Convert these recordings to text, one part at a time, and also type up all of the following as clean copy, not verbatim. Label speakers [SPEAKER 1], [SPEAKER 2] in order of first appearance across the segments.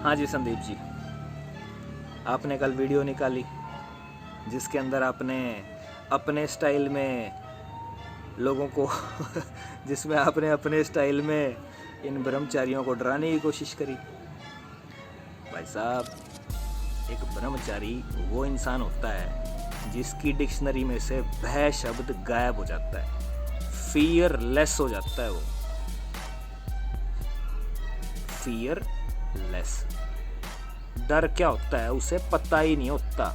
[SPEAKER 1] हाँ जी संदीप जी, आपने कल वीडियो निकाली जिसके अंदर आपने अपने स्टाइल में लोगों को जिसमें आपने अपने स्टाइल में इन ब्रह्मचारियों को डराने की कोशिश करी। भाई साहब, एक ब्रह्मचारी वो इंसान होता है जिसकी डिक्शनरी में से भय शब्द गायब हो जाता है, फियरलेस हो जाता है। वो फियरलेस, डर क्या होता है उसे पता ही नहीं होता।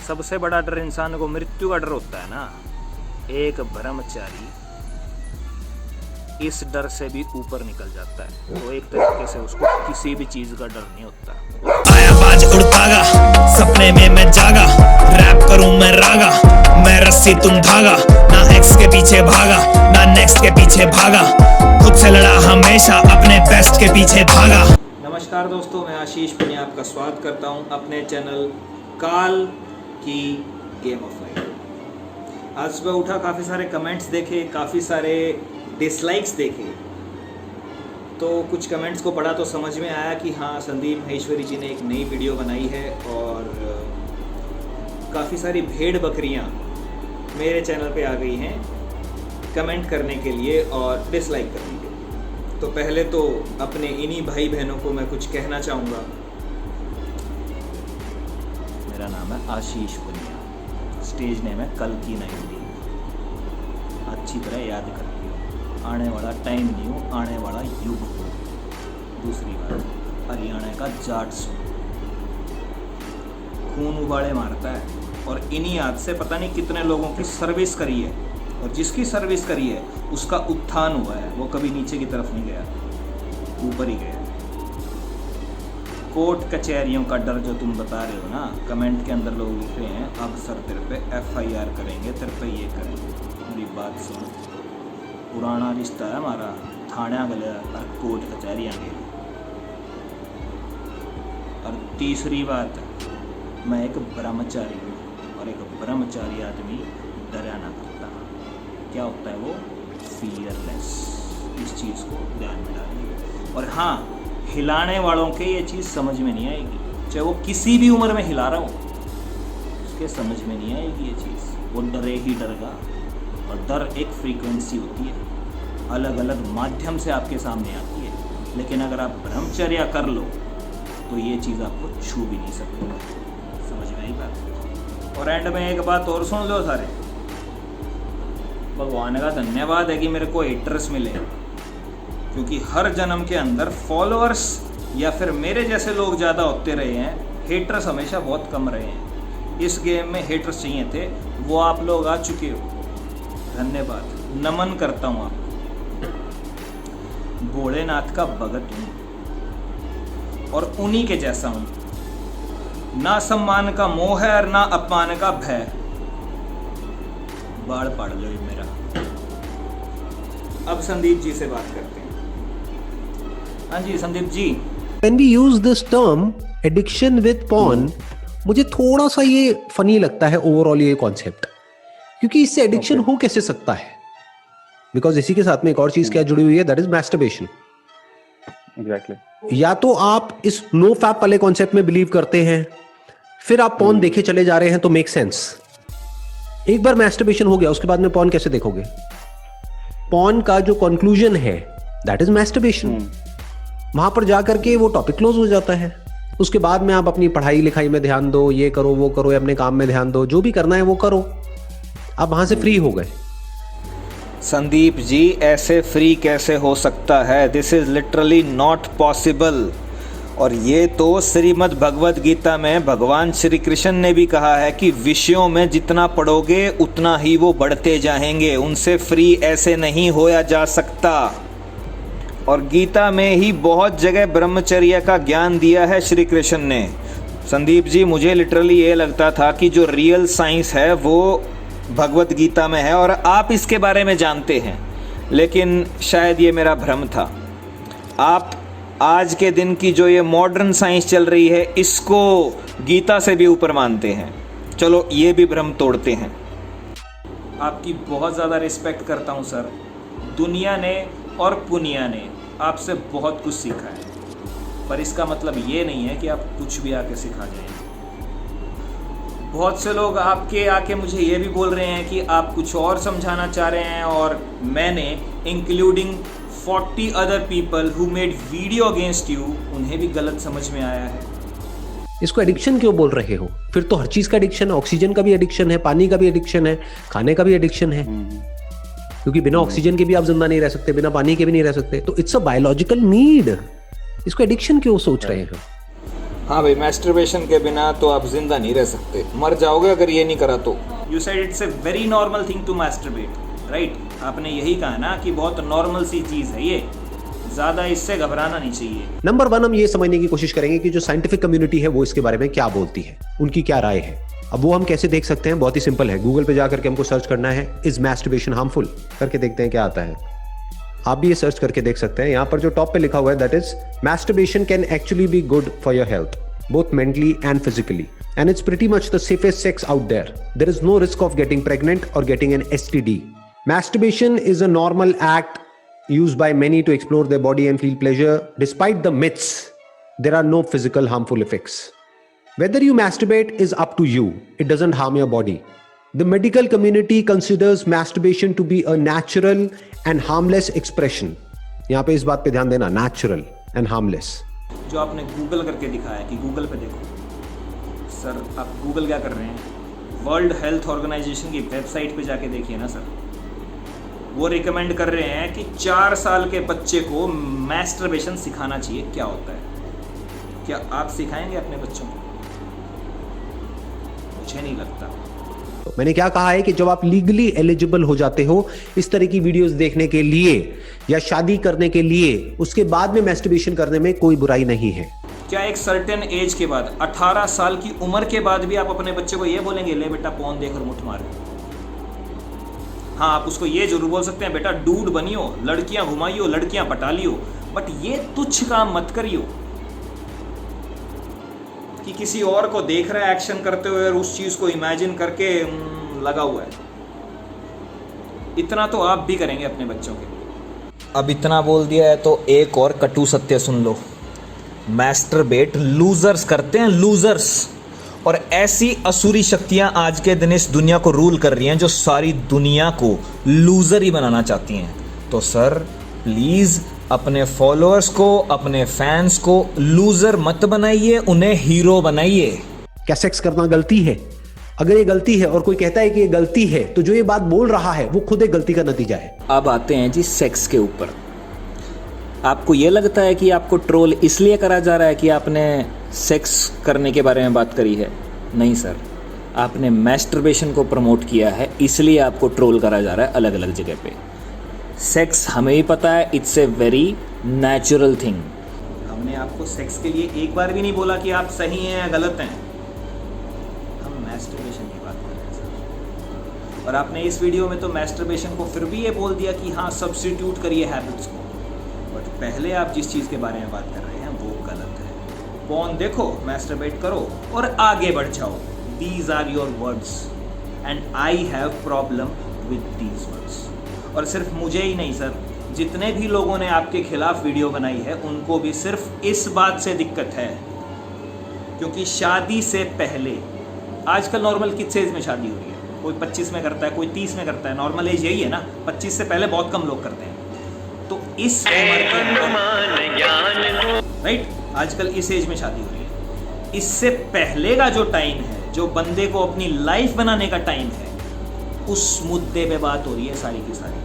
[SPEAKER 1] सबसे बड़ा डर इंसान को मृत्यु का डर होता है ना। एक ब्रह्मचारी इस डर से भी ऊपर निकल जाता है, तो एक तरीके से उसको किसी भी चीज का डर नहीं होता।
[SPEAKER 2] आया बाज उड़तागा, सपने में मैं जागा, रैप करूं मैं रागा, मैं रस्सी तुम धागा, ना एक्स के पीछे भागा, ना नेक्स्ट के पीछे भागा, खुद से लड़ा हमेशा, अपने बेस्ट के पीछे भागा।
[SPEAKER 1] नमस्कार दोस्तों, मैं आशीष पुनिया आपका स्वागत करता हूं अपने चैनल काल की गेम ऑफ लाइफ। आज सुबह उठा, काफ़ी सारे कमेंट्स देखे, काफ़ी सारे डिसलाइक्स देखे, तो कुछ कमेंट्स को पढ़ा तो समझ में आया कि हाँ, संदीप महेश्वरी जी ने एक नई वीडियो बनाई है और काफ़ी सारी भेड़ बकरियाँ मेरे चैनल पे आ गई हैं कमेंट करने के लिए और डिसलाइक करने के लिए। तो पहले तो अपने इन्हीं भाई बहनों को मैं कुछ कहना चाहूँगा। मेरा नाम है आशीष पुनिया, स्टेज नेम है कल की 90। अच्छी तरह याद करती हो, आने वाला टाइम नहीं हो, आने वाला युग हो। दूसरी बात, हरियाणा का जाट सुन, खून उबाले मारता है और इन्हीं याद से पता नहीं कितने लोगों की सर्विस करी है, और जिसकी सर्विस करी है उसका उत्थान हुआ है। वो कभी नीचे की तरफ नहीं गया, ऊपर ही गया। कोर्ट कचहरियों का डर जो तुम बता रहे हो ना, कमेंट के अंदर लोग लिख रहे हैं अब सर तेरे पे FIR करेंगे, तेरे पे ये करेंगे। मेरी बात सुन, पुराना रिश्ता है हमारा, थाना गले और कोर्ट कचहरियाँ गए। और तीसरी बात, मैं एक ब्रह्मचारी हूँ और एक ब्रह्मचारी आदमी डरा ना करता। क्या होता है वो? फियरलेस। इस चीज़ को ध्यान में डालिए। और हाँ, हिलाने वालों के ये चीज़ समझ में नहीं आएगी, चाहे वो किसी भी उम्र में हिला रहा हो, उसके समझ में नहीं आएगी ये चीज़। वो डरे ही डरेगा, और डर एक फ्रीक्वेंसी होती है, अलग अलग माध्यम से आपके सामने आती है। लेकिन अगर आप ब्रह्मचर्या कर लो तो ये चीज़ आपको छू भी नहीं सकती। समझ में आई बात? और एंड में एक बात और सुन लो सारे, भगवान का धन्यवाद है कि मेरे को हेटर्स मिले, क्योंकि हर जन्म के अंदर फॉलोअर्स या फिर मेरे जैसे लोग ज़्यादा होते रहे हैं, हेटर्स हमेशा बहुत कम रहे हैं। इस गेम में हेटर्स चाहिए थे, वो आप लोग आ चुके हो। धन्यवाद, नमन करता हूँ आपको। भोलेनाथ का भगत हूँ और उन्हीं के जैसा हूँ। ना सम्मान का मोह है और ना अपमान का भय। बाढ़ पड़ लो मेरा। अब संदीप जी से बात करते हैं। हाँ जी Sandeep ji.
[SPEAKER 3] When we use this term addiction with porn, मुझे थोड़ा सा ये फनी लगता है ओवरऑल ये कॉन्सेप्ट, क्योंकि इससे एडिक्शन हो कैसे सकता है? बिकॉज इसी के साथ में एक और चीज क्या जुड़ी हुई है, दैट इज मैस्टरबेशन।
[SPEAKER 4] एग्जैक्टली।
[SPEAKER 3] या तो आप इस नो फैप वाले कॉन्सेप्ट में बिलीव करते हैं, फिर आप पॉर्न देखे चले जा रहे हैं, तो मेक सेंस। एक बार मैस्टरबेशन हो गया, उसके बाद में पॉर्न कैसे देखोगे? पॉर्न का जो कंक्लूजन है दैट इज मैस्टरबेशन। वहां पर जाकर के वो टॉपिक क्लोज हो जाता है। उसके बाद में आप अपनी पढ़ाई लिखाई में ध्यान दो, ये करो वो करो, या अपने काम में ध्यान दो, जो भी करना है वो करो। आप वहां से फ्री हो गए।
[SPEAKER 1] संदीप जी, ऐसे फ्री कैसे हो सकता है? This is literally not possible. और ये तो श्रीमद् भगवद गीता में भगवान श्री कृष्ण ने भी कहा है कि विषयों में जितना पढ़ोगे उतना ही वो बढ़ते जाएंगे, उनसे फ्री ऐसे नहीं होया जा सकता। और गीता में ही बहुत जगह ब्रह्मचर्य का ज्ञान दिया है श्री कृष्ण ने। संदीप जी, मुझे लिटरली ये लगता था कि जो रियल साइंस है वो भगवद गीता में है और आप इसके बारे में जानते हैं, लेकिन शायद ये मेरा भ्रम था। आप आज के दिन की जो ये मॉडर्न साइंस चल रही है, इसको गीता से भी ऊपर मानते हैं। चलो, ये भी भ्रम तोड़ते हैं। आपकी बहुत ज़्यादा रिस्पेक्ट करता हूँ सर। दुनिया ने और पुनिया ने आपसे बहुत कुछ सीखा है, पर इसका मतलब ये नहीं है कि आप कुछ भी आके सिखा जाएंगे। बहुत से लोग आपके आके मुझे ये भी बोल रहे हैं कि आप कुछ और समझाना चाह रहे हैं, और मैंने including 40 other people who made video against you, उन्हें भी गलत समझ में आया है।
[SPEAKER 3] इसको एडिक्शन क्यों बोल रहे हो? फिर तो हर चीज का एडिक्शन है, ऑक्सीजन का भी एडिक्शन है, पानी का भी एडिक्शन है, खाने का भी एडिक्शन है, क्योंकि बिना ऑक्सीजन के भी आप जिंदा नहीं रह सकते, बिना पानी के भी नहीं रह सकते। तो इट्स अ बायोलॉजिकल नीड। इसको एडिक्शन क्यों सोच रहे हो?
[SPEAKER 1] हाँ भाई, मैस्टरबेशन के बिना तो आप जिंदा नहीं रह सकते, मर जाओगे अगर ये नहीं करा तो। You said it's a very normal thing to masturbate, right? आपने यही कहा ना कि बहुत नॉर्मल सी चीज है ये, ज्यादा इससे घबराना नहीं चाहिए।
[SPEAKER 3] नंबर 1, हम ये समझने की कोशिश करेंगे कि जो साइंटिफिक कम्युनिटी है वो इसके बारे में क्या बोलती है, उनकी क्या राय है। अब वो हम कैसे देख सकते हैं? बहुत ही सिंपल है, गूगल पे जाकर के हमको सर्च करना है इज मैस्टरबेशन हार्मफुल, करके देखते हैं क्या आता है। आप भी ये सर्च करके देख सकते हैं। यहाँ पर जो टॉप पे लिखा हुआ है that is masturbation can actually be good for your health both mentally and physically, and it's pretty much the safest sex out there. There is no risk of getting pregnant or getting an STD. Masturbation is a normal act used by many to explore their body and feel pleasure. Despite the myths, there are no physical harmful effects. Whether you masturbate is up to you. It doesn't harm your body. The medical community considers masturbation to be a natural and harmless expression. यहाँ पे इस बात पे ध्यान देना, natural and harmless.
[SPEAKER 1] जो आपने Google करके दिखाया कि गूगल पे देखो, सर आप गूगल क्या कर रहे हैं? वर्ल्ड हेल्थ ऑर्गेनाइजेशन की वेबसाइट पे जाके देखिए ना सर, वो रिकमेंड कर रहे हैं कि 4 साल के बच्चे को मैस्टरबेशन सिखाना चाहिए। क्या होता है? क्या आप सिखाएंगे अपने बच्चों को? मुझे नहीं लगता।
[SPEAKER 3] तो मैंने क्या कहा है कि जब आप लीगली एलिजिबल हो जाते हो इस तरह की वीडियोस देखने के लिए या शादी करने के लिए, उसके बाद में मैस्टरबेशन करने में कोई बुराई नहीं है।
[SPEAKER 1] क्या एक सर्टेन एज के बाद, 18 साल की उम्र के बाद भी आप अपने बच्चे को ये बोलेंगे ले बेटा पोन देख और मुठ मार? हाँ, आप उसको ये जरूर बोल सकते हैं बेटा डूड बनियो, लड़कियां घुमाइयो, लड़कियां पटा लियो, बट ये तुच्छ काम मत करियो कि किसी और को देख रहा है एक्शन करते हुए और उस चीज को इमेजिन करके लगा हुआ है। इतना तो आप भी करेंगे अपने बच्चों के। अब इतना बोल दिया है तो एक और कटु सत्य सुन लो। मैस्टरबेट लूजर्स करते हैं, लूजर्स। और ऐसी असुरी शक्तियां आज के दिन इस दुनिया को रूल कर रही हैं जो सारी दुनिया को लूजर ही बनाना चाहती हैं। तो सर प्लीज अपने फॉलोअर्स को, अपने फैंस को लूजर मत बनाइए, उन्हें हीरो बनाइए।
[SPEAKER 3] क्या सेक्स करना गलती है? अगर ये गलती है और कोई कहता है कि ये गलती है, तो जो ये बात बोल रहा है वो खुद एक गलती का नतीजा है।
[SPEAKER 1] अब आते हैं जी सेक्स के ऊपर। आपको ये लगता है कि आपको ट्रोल इसलिए करा जा रहा है कि आपने सेक्स करने के बारे में बात करी है? नहीं सर, आपने मैस्टरबेशन को प्रमोट किया है, इसलिए आपको ट्रोल करा जा रहा है अलग अलग जगह पे। सेक्स हमें भी पता है, it's a very natural thing. हमने आपको सेक्स के लिए एक बार भी नहीं बोला कि आप सही हैं या गलत हैं। हम मैस्टरबेशन की बात कर रहे हैं सर। और आपने इस वीडियो में तो मैस्टरबेशन को फिर भी ये बोल दिया कि हाँ सब्स्टिट्यूट करिए हैबिट्स को, बट पहले आप जिस चीज़ के बारे में बात कर रहे हैं वो गलत है। पोर्न देखो, मैस्टरबेट करो और आगे बढ़ जाओ। These are your words and I have problem with these words. और सिर्फ मुझे ही नहीं सर, जितने भी लोगों ने आपके खिलाफ वीडियो बनाई है उनको भी सिर्फ इस बात से दिक्कत है, क्योंकि शादी से पहले आजकल नॉर्मल किस एज में शादी हो रही है? कोई 25 में करता है, कोई 30 में करता है। नॉर्मल एज यही है ना, 25 से पहले बहुत कम लोग करते हैं। तो इस उम्र के राइट, आजकल इस एज में शादी हो रही है। इससे पहले का जो टाइम है, जो बंदे को अपनी लाइफ बनाने का टाइम है, उस मुद्दे पे बात हो रही है सारी की सारी।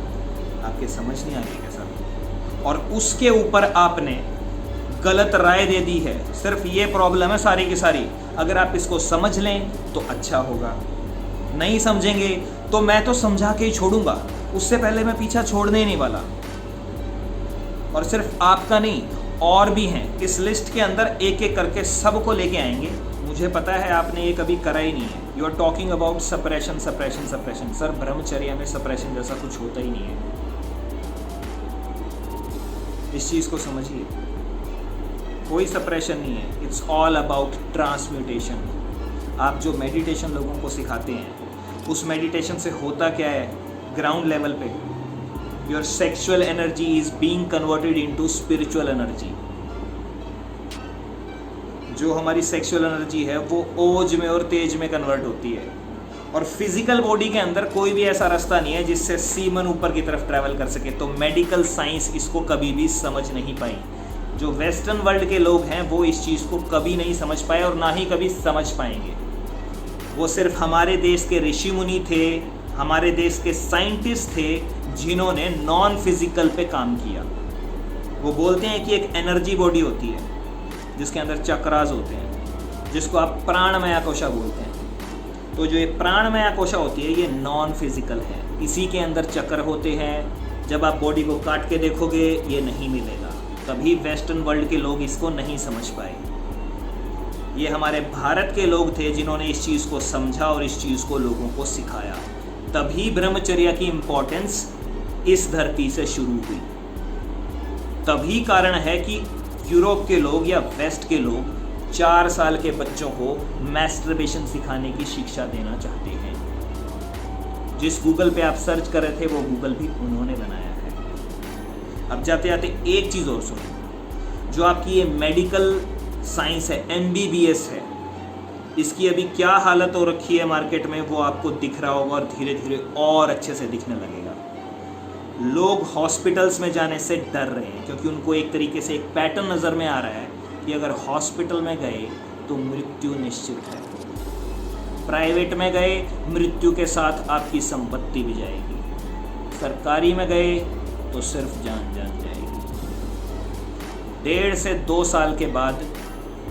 [SPEAKER 1] आपके समझ नहीं आ रही है सर? और उसके ऊपर आपने गलत राय दे दी है। सिर्फ ये प्रॉब्लम है सारी की सारी। अगर आप इसको समझ लें तो अच्छा होगा, नहीं समझेंगे तो मैं तो समझा के ही छोड़ूंगा, उससे पहले मैं पीछा छोड़ने ही नहीं वाला। और सिर्फ आपका नहीं, और भी हैं इस लिस्ट के अंदर, एक एक करके सबको लेके आएंगे। मुझे पता है आपने ये कभी करा ही नहीं है। You are talking about suppression suppression suppression. Sir ब्रह्मचर्य में सप्रेशन जैसा कुछ होता ही नहीं है। इस चीज़ को समझिए, कोई सप्रेशन नहीं है। It's all about transmutation. आप जो मेडिटेशन लोगों को सिखाते हैं, उस मेडिटेशन से होता क्या है? ग्राउंड लेवल पे your sexual energy is being converted into spiritual energy. जो हमारी सेक्सुअल एनर्जी है वो ओज में और तेज में कन्वर्ट होती है। और फिजिकल बॉडी के अंदर कोई भी ऐसा रास्ता नहीं है जिससे सीमन ऊपर की तरफ ट्रैवल कर सके। तो मेडिकल साइंस इसको कभी भी समझ नहीं पाई। जो वेस्टर्न वर्ल्ड के लोग हैं वो इस चीज़ को कभी नहीं समझ पाए और ना ही कभी समझ पाएंगे। वो सिर्फ हमारे देश के ऋषि मुनि थे, हमारे देश के साइंटिस्ट थे जिन्होंने नॉन फिजिकल पे काम किया। वो बोलते हैं कि एक एनर्जी बॉडी होती है जिसके अंदर चक्रास होते हैं, जिसको आप प्राणमय कोशा बोलते हैं। तो जो ये प्राणमय कोशा होती है ये नॉन फिजिकल है, इसी के अंदर चक्र होते हैं। जब आप बॉडी को काट के देखोगे ये नहीं मिलेगा, तभी वेस्टर्न वर्ल्ड के लोग इसको नहीं समझ पाए। ये हमारे भारत के लोग थे जिन्होंने इस चीज़ को समझा और इस चीज़ को लोगों को सिखाया। तभी ब्रह्मचर्य की इम्पोर्टेंस इस धरती से शुरू हुई। तभी कारण है कि यूरोप के लोग या वेस्ट के लोग 4 साल के बच्चों को मैस्टरबेशन सिखाने की शिक्षा देना चाहते हैं। जिस गूगल पे आप सर्च कर रहे थे वो गूगल भी उन्होंने बनाया है। अब जाते जाते एक चीज़ और सुनो, जो आपकी ये मेडिकल साइंस है, MBBS है, इसकी अभी क्या हालत हो रखी है मार्केट में वो आपको दिख रहा होगा और धीरे धीरे और अच्छे से दिखने लगेगा। लोग हॉस्पिटल्स में जाने से डर रहे हैं क्योंकि उनको एक तरीके से एक पैटर्न नज़र में आ रहा है कि अगर हॉस्पिटल में गए तो मृत्यु निश्चित है, प्राइवेट में गए मृत्यु के साथ आपकी संपत्ति भी जाएगी, सरकारी में गए तो सिर्फ जान जाएगी। 1.5 से 2 साल के बाद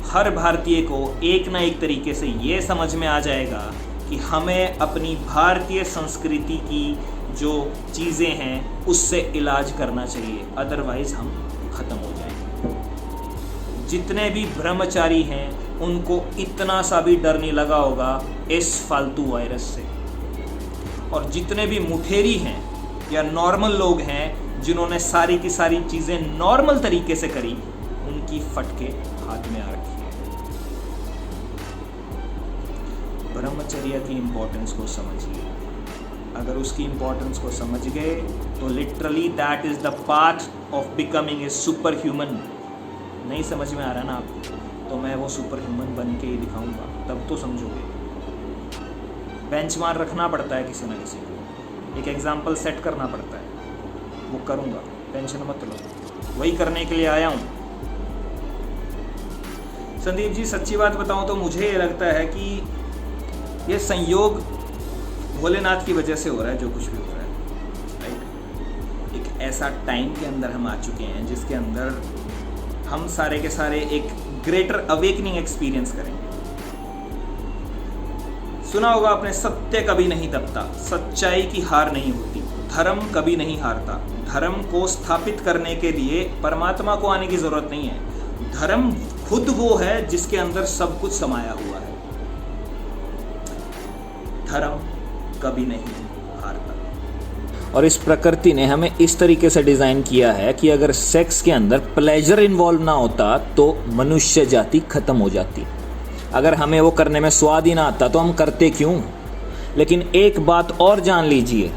[SPEAKER 1] हर भारतीय को एक ना एक तरीके से ये समझ में आ जाएगा कि हमें अपनी भारतीय संस्कृति की जो चीज़ें हैं उससे इलाज करना चाहिए, अदरवाइज हम ख़त्म हो जाएंगे। जितने भी ब्रह्मचारी हैं उनको इतना सा भी डर नहीं लगा होगा इस फालतू वायरस से। और जितने भी मुठेरी हैं या नॉर्मल लोग हैं जिन्होंने सारी की सारी चीज़ें नॉर्मल तरीके से करी, उनकी फटके हाथ में आ रखी है। ब्रह्मचर्य की इम्पोर्टेंस को समझिए। अगर उसकी इम्पोर्टेंस को समझ गए तो literally that is the path of becoming a super human. नहीं समझ में आ रहा ना आपको, तो मैं वो सुपर ह्यूमन बन के ही दिखाऊंगा, तब तो समझोगे। बेंचमार्क रखना पड़ता है किसी न किसी को, एक एग्जाम्पल सेट करना पड़ता है, वो करूँगा, टेंशन मत लो, वही करने के लिए आया हूँ। संदीप जी सच्ची बात बताऊँ तो मुझे ये लगता है कि ये संयोग भोलेनाथ की वजह से हो रहा है जो कुछ भी हो रहा है, राइट। एक ऐसा टाइम के अंदर हम आ चुके हैं जिसके अंदर हम सारे के सारे एक ग्रेटर अवेकनिंग एक्सपीरियंस करेंगे। सुना होगा आपने, सत्य कभी नहीं दबता, सच्चाई की हार नहीं होती, धर्म कभी नहीं हारता। धर्म को स्थापित करने के लिए परमात्मा को आने की जरूरत नहीं है, धर्म खुद वो है जिसके अंदर सब कुछ समाया हुआ है। धर्म कभी नहीं हारता। और इस प्रकृति ने हमें इस तरीके से डिज़ाइन किया है कि अगर सेक्स के अंदर प्लेजर इन्वॉल्व ना होता तो मनुष्य जाति खत्म हो जाती। अगर हमें वो करने में स्वाद ही ना आता तो हम करते क्यों। लेकिन एक बात और जान लीजिए,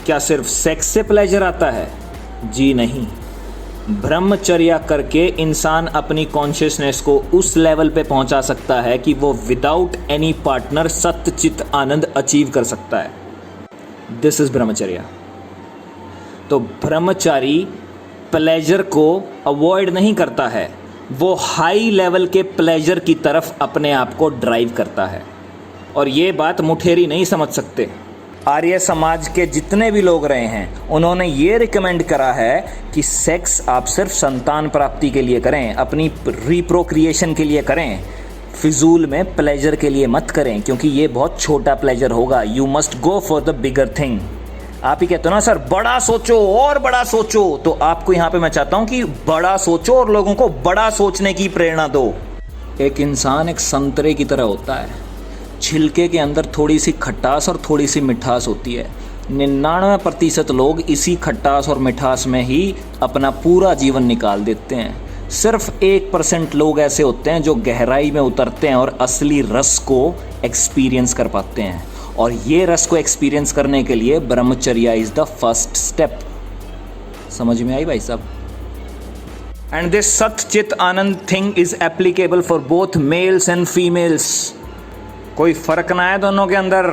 [SPEAKER 1] क्या सिर्फ सेक्स से प्लेजर आता है? जी नहीं। ब्रह्मचर्या करके इंसान अपनी कॉन्शियसनेस को उस लेवल पे पहुंचा सकता है कि वो विदाउट एनी पार्टनर सत्यचित आनंद अचीव कर सकता है। This is brahmacharya. तो ब्रह्मचारी प्लेजर को अवॉइड नहीं करता है, वो हाई लेवल के प्लेजर की तरफ अपने आप को ड्राइव करता है। और ये बात मुठेरी नहीं समझ सकते। आर्य समाज के जितने भी लोग रहे हैं उन्होंने ये रिकमेंड करा है कि सेक्स आप सिर्फ संतान प्राप्ति के लिए करें, अपनी रिप्रोक्रिएशन के लिए करें, फिजूल में प्लेजर के लिए मत करें क्योंकि ये बहुत छोटा प्लेजर होगा। You must go for the bigger thing. आप ही कहते हो ना सर बड़ा सोचो और बड़ा सोचो, तो आपको यहाँ पे मैं चाहता हूँ कि बड़ा सोचो और लोगों को बड़ा सोचने की प्रेरणा दो। एक इंसान एक संतरे की तरह होता है, छिलके के अंदर थोड़ी सी खटास और थोड़ी सी मिठास होती है। 99% लोग इसी खटास और मिठास में ही अपना पूरा जीवन निकाल देते हैं। सिर्फ 1% लोग ऐसे होते हैं जो गहराई में उतरते हैं और असली रस को एक्सपीरियंस कर पाते हैं। और ये रस को एक्सपीरियंस करने के लिए brahmacharya is the first step. समझ में आई भाई साहब? And this Sat Chit Anand thing is applicable for both males and females. कोई फर्क ना है दोनों के अंदर।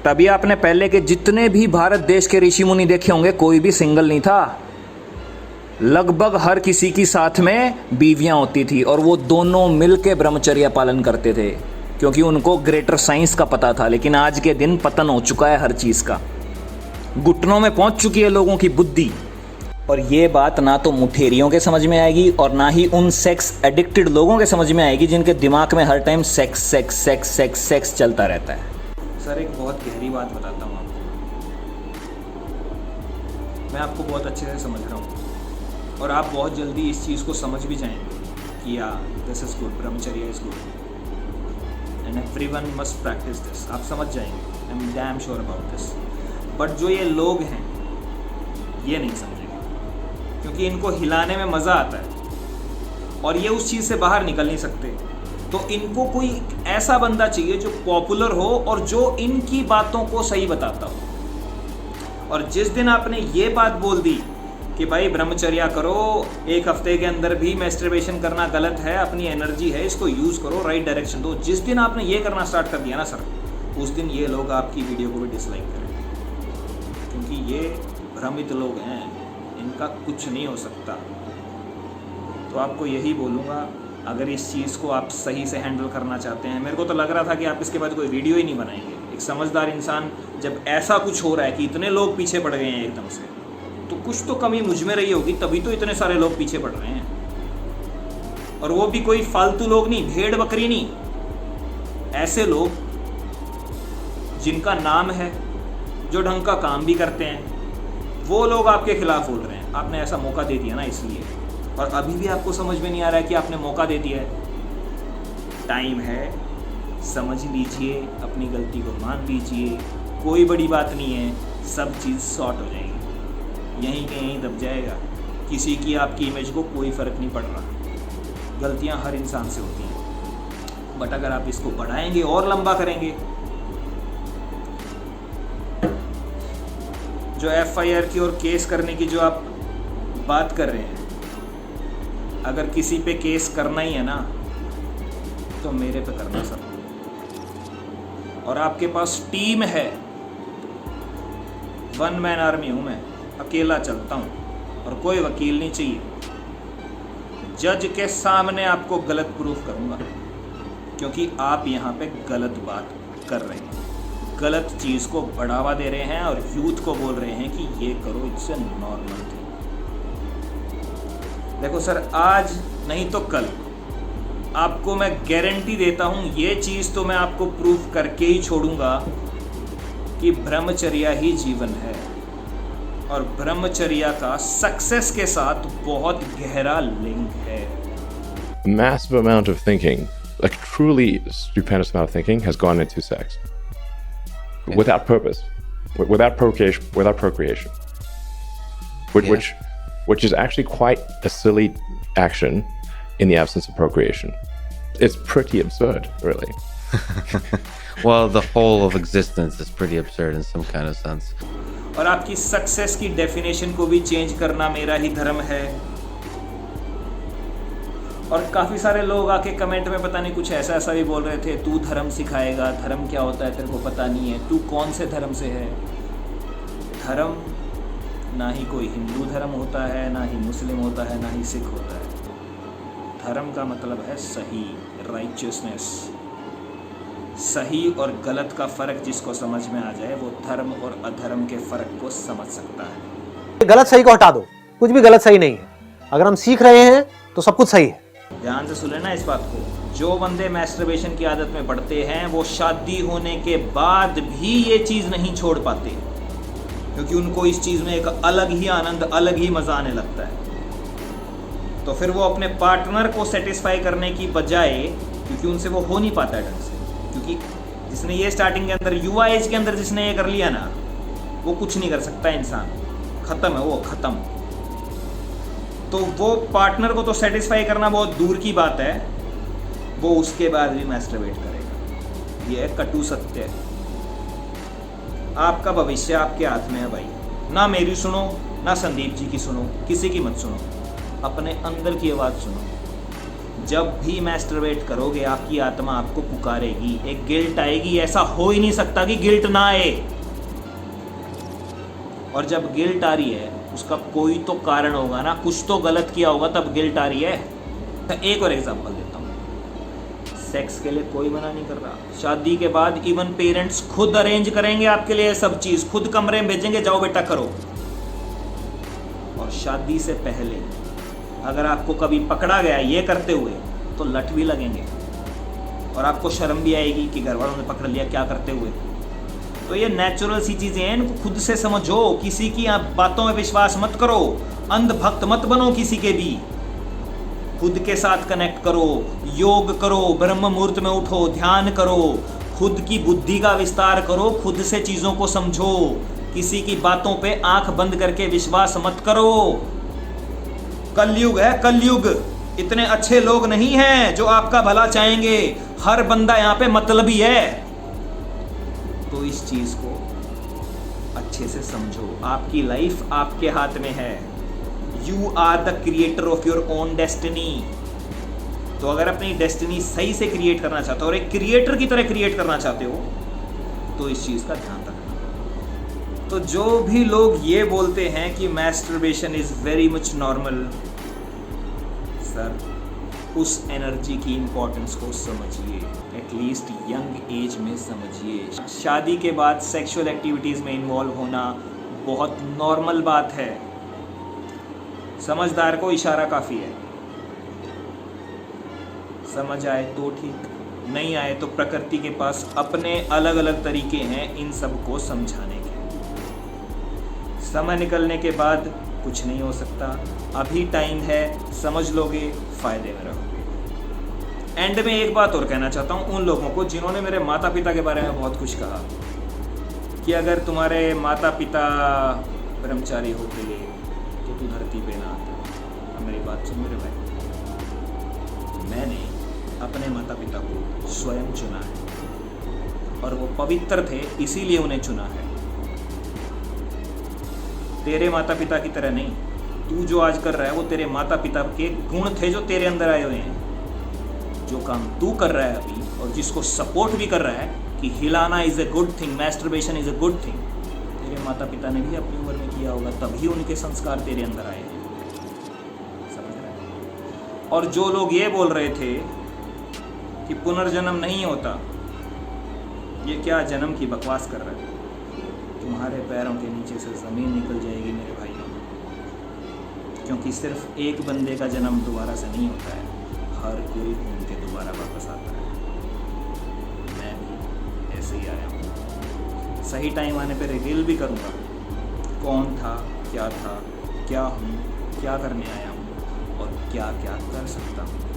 [SPEAKER 1] तभी आपने पहले के जितने भी भारत देश के ऋषि मुनि देखे होंगे, कोई भी सिंगल नहीं था। लगभग हर किसी की साथ में बीवियां होती थी और वो दोनों मिलके ब्रह्मचर्य पालन करते थे, क्योंकि उनको ग्रेटर साइंस का पता था। लेकिन आज के दिन पतन हो चुका है हर चीज़ का, घुटनों में पहुंच चुकी है लोगों की बुद्धि। और ये बात ना तो मुठेरियों के समझ में आएगी और ना ही उन सेक्स एडिक्टेड लोगों के समझ में आएगी जिनके दिमाग में हर time sex sex sex sex sex चलता रहता है। सर एक बहुत गहरी बात बताता हूँ आपको, मैं आपको बहुत अच्छे से समझ रहा हूँ और आप बहुत जल्दी इस चीज़ को समझ भी जाएंगे कि या दिस इज़ गुड, ब्रह्मचर्य is good and everyone must practice this. आप समझ जाएंगे, I am damn sure about this. But जो ये लोग हैं ये नहीं समझेंगे, क्योंकि इनको हिलाने में मज़ा आता है और ये उस चीज़ से बाहर निकल नहीं सकते। तो इनको कोई ऐसा बंदा चाहिए जो पॉपुलर हो और जो इनकी बातों को सही बताता हो। और जिस दिन आपने ये बात बोल दी कि भाई ब्रह्मचर्या करो, एक हफ्ते के अंदर भी मैस्टरबेशन करना गलत है, अपनी एनर्जी है इसको यूज़ करो, राइट डायरेक्शन दो, जिस दिन आपने ये करना स्टार्ट कर दिया ना सर, उस दिन ये लोग आपकी वीडियो को भी डिसलाइक करेंगे, क्योंकि ये भ्रमित लोग हैं, इनका कुछ नहीं हो सकता। तो आपको यही बोलूँगा, अगर इस चीज़ को आप सही से हैंडल करना चाहते हैं, मेरे को तो लग रहा था कि आप इसके बाद कोई वीडियो ही नहीं बनाएंगे। एक समझदार इंसान जब ऐसा कुछ हो रहा है कि इतने लोग पीछे पड़ गए हैं एकदम से, तो कुछ तो कमी मुझ में रही होगी, तभी तो इतने सारे लोग पीछे पड़ रहे हैं। और वो भी कोई फालतू लोग नहीं, भेड़ बकरी नहीं, ऐसे लोग जिनका नाम है, जो ढंग का काम भी करते हैं, वो लोग आपके खिलाफ बोल रहे हैं। आपने ऐसा मौका दे दिया ना इसलिए, और अभी भी आपको समझ में नहीं आ रहा है कि आपने मौका दे दिया है। टाइम है, समझ लीजिए, अपनी गलती को मान लीजिए, कोई बड़ी बात नहीं है, सब चीज़ सॉर्ट हो जाएगी, यहीं के यहीं दब जाएगा। किसी की आपकी इमेज को कोई फ़र्क नहीं पड़ रहा, गलतियां हर इंसान से होती हैं। बट अगर आप इसको बढ़ाएंगे और लंबा करेंगे, जो FIR की और केस करने की जो आप बात कर रहे हैं, अगर किसी पे केस करना ही है ना तो मेरे पे करना सर। और आपके पास टीम है, 1 मैन आर्मी हूं मैं, अकेला चलता हूं और कोई वकील नहीं चाहिए। जज के सामने आपको गलत प्रूफ करूंगा, क्योंकि आप यहाँ पे गलत बात कर रहे हैं, गलत चीज़ को बढ़ावा दे रहे हैं और यूथ को बोल रहे हैं कि ये करो, इट्स ए नॉर्मल थिंग। देखो सर, आज नहीं तो कल आपको मैं गारंटी देता हूँ, ये चीज़ तो मैं आपको प्रूफ करके ही छोड़ूंगा कि ब्रह्मचर्या ही जीवन है और ब्रह्मचर्या का सक्सेस के साथ बहुत गहरा लिंक है।
[SPEAKER 4] Massive amount of thinking, like truly stupendous amount of thinking has gone into sex. Without purpose, without procreation, which is actually quite a silly action in the absence of procreation. It's pretty absurd, really.
[SPEAKER 5] Well, the whole of existence is pretty absurd in some kind of sense.
[SPEAKER 1] और आपकी success की definition को भी change करना मेरा ही धर्म है। और काफ़ी सारे लोग आके कमेंट में पता नहीं कुछ ऐसा भी बोल रहे थे, तू धर्म सिखाएगा, धर्म क्या होता है तेरे को पता नहीं है, तू कौन से धर्म से है। धर्म ना ही कोई हिंदू धर्म होता है, ना ही मुस्लिम होता है, ना ही सिख होता है। धर्म का मतलब है सही, राइचियसनेस। सही और गलत का फ़र्क जिसको समझ में आ जाए, वो धर्म और अधर्म के फ़र्क को समझ सकता है।
[SPEAKER 6] गलत सही को हटा दो, कुछ भी गलत सही नहीं है। अगर हम सीख रहे हैं तो सब कुछ सही है।
[SPEAKER 1] ध्यान से सुन लेना इस बात को, जो बंदे मैस्टरबेशन की आदत में पड़ते हैं वो शादी होने के बाद भी ये चीज़ नहीं छोड़ पाते, क्योंकि उनको इस चीज़ में एक अलग ही आनंद, अलग ही मज़ा आने लगता है। तो फिर वो अपने पार्टनर को सेटिस्फाई करने की बजाय, क्योंकि उनसे वो हो नहीं पाता है ढंग से, क्योंकि जिसने ये स्टार्टिंग के अंदर, युवा एज के अंदर जिसने ये कर लिया ना, वो कुछ नहीं कर सकता इंसान, ख़त्म है वो, ख़त्म। तो वो पार्टनर को तो सेटिस्फाई करना बहुत दूर की बात है, वो उसके बाद भी मैस्टरबेट करेगा। ये कटु सत्य है। आपका भविष्य आपके हाथ में है भाई। ना मेरी सुनो, ना संदीप जी की सुनो, किसी की मत सुनो। अपने अंदर की आवाज़ सुनो। जब भी मैस्टरबेट करोगे आपकी आत्मा आपको पुकारेगी, एक गिल्ट आएगी। ऐसा हो ही नहीं सकता कि गिल्ट ना आए। और जब गिल्ट आ रही है उसका कोई तो कारण होगा ना, कुछ तो गलत किया होगा तब गिल्ट आ रही है। तो एक और एग्जांपल देता हूँ। सेक्स के लिए कोई मना नहीं कर रहा। शादी के बाद इवन पेरेंट्स खुद अरेंज करेंगे आपके लिए सब चीज़, खुद कमरे में भेजेंगे, जाओ बेटा करो। और शादी से पहले अगर आपको कभी पकड़ा गया ये करते हुए तो लठ भी लगेंगे और आपको शर्म भी आएगी कि घर वालों ने पकड़ लिया क्या करते हुए। तो ये नेचुरल सी चीज़ें हैं, इनको खुद से समझो। किसी की आप बातों में विश्वास मत करो, अंधभक्त मत बनो किसी के भी। खुद के साथ कनेक्ट करो, योग करो, ब्रह्म मुहूर्त में उठो, ध्यान करो, खुद की बुद्धि का विस्तार करो, खुद से चीज़ों को समझो। किसी की बातों पे आंख बंद करके विश्वास मत करो। कलयुग है कलयुग। इतने अच्छे लोग नहीं हैं जो आपका भला चाहेंगे। हर बंदा यहाँ पे मतलबी है। तो इस चीज को अच्छे से समझो। आपकी लाइफ आपके हाथ में है। You are the creator of your own destiny. तो अगर अपनी डेस्टिनी सही से क्रिएट करना चाहते हो और एक क्रिएटर की तरह क्रिएट करना चाहते हो तो इस चीज का ध्यान रखना। तो जो भी लोग ये बोलते हैं कि masturbation is very much normal, sir उस एनर्जी की इंपॉर्टेंस को समझिए। एटलीस्ट यंग एज में समझिए। शादी के बाद सेक्सुअल एक्टिविटीज़ में इन्वॉल्व होना बहुत नॉर्मल बात है। समझदार को इशारा काफ़ी है। समझ आए तो ठीक, नहीं आए तो प्रकृति के पास अपने अलग अलग तरीके हैं इन सब को समझाने के। समय निकलने के बाद कुछ नहीं हो सकता। अभी टाइम है, समझ लोगे, फायदे में रहोगे। एंड में एक बात और कहना चाहता हूँ उन लोगों को जिन्होंने मेरे माता पिता के बारे में बहुत कुछ कहा कि अगर तुम्हारे माता पिता ब्रह्मचारी होते तो तू धरती पे ना आता। अब मेरी बात सुन मेरे भाई, मैंने अपने माता पिता को स्वयं चुना है और वो पवित्र थे इसीलिए उन्हें चुना है। तेरे माता पिता की तरह नहीं। तू जो आज कर रहा है वो तेरे माता पिता के गुण थे जो तेरे अंदर आए हुए हैं। जो काम तू कर रहा है अभी और जिसको सपोर्ट भी कर रहा है कि हिलाना is a good thing, masturbation is a good thing, तेरे माता पिता ने भी अपनी उम्र में किया होगा, तभी उनके संस्कार तेरे अंदर आए। समझ रहे हैं? और जो लोग ये बोल रहे थे कि पुनर्जन्म नहीं होता, ये क्या जन्म की बकवास कर रहे हैं। तुम्हारे पैरों के नीचे से ज़मीन निकल जाएगी मेरे भाइयों, क्योंकि सिर्फ एक बंदे का जन्म दोबारा से नहीं होता है। हर कोई घूम के दोबारा वापस आता है। मैं भी ऐसे ही आया हूँ। सही टाइम आने पे रिवील भी करूँगा कौन था, क्या हूँ, क्या करने आया हूँ और क्या क्या कर सकता हूँ।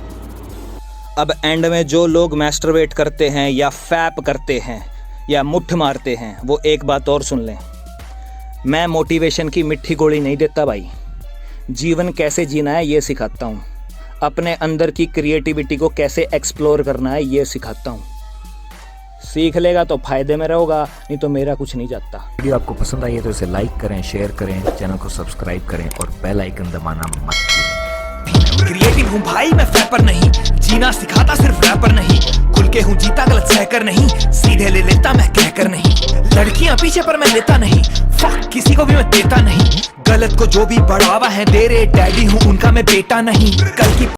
[SPEAKER 7] अब एंड में जो लोग मैस्टरबेट करते हैं या फैप करते हैं या मुट्ठ मारते हैं वो एक बात और सुन लें। मैं मोटिवेशन की मिट्टी गोली नहीं देता भाई। जीवन कैसे जीना है ये सिखाता हूँ। अपने अंदर की क्रिएटिविटी को कैसे एक्सप्लोर करना है ये सिखाता हूँ। सीख लेगा तो फायदे में रहोगा, नहीं तो मेरा कुछ नहीं जाता।
[SPEAKER 8] वीडियो आपको पसंद आई है तो इसे लाइक करें, शेयर करें, चैनल को सब्सक्राइब करें और बेल आइकन दबाना मत भूलें।
[SPEAKER 2] क्रिएटिव हूँ भाई मैं फैपर नहीं, जीना सिखाता सिर्फ रैपर नहीं। खुल के हूँ जीता गलत सहकर नहीं, सीधे ले लेता मैं कहकर नहीं। लड़कियां पीछे पर मैं लेता नहीं, फक किसी को भी मैं देता नहीं। गलत को जो भी बढ़ावा है दे रहे डैडी हूँ उनका मैं बेटा नहीं। कल की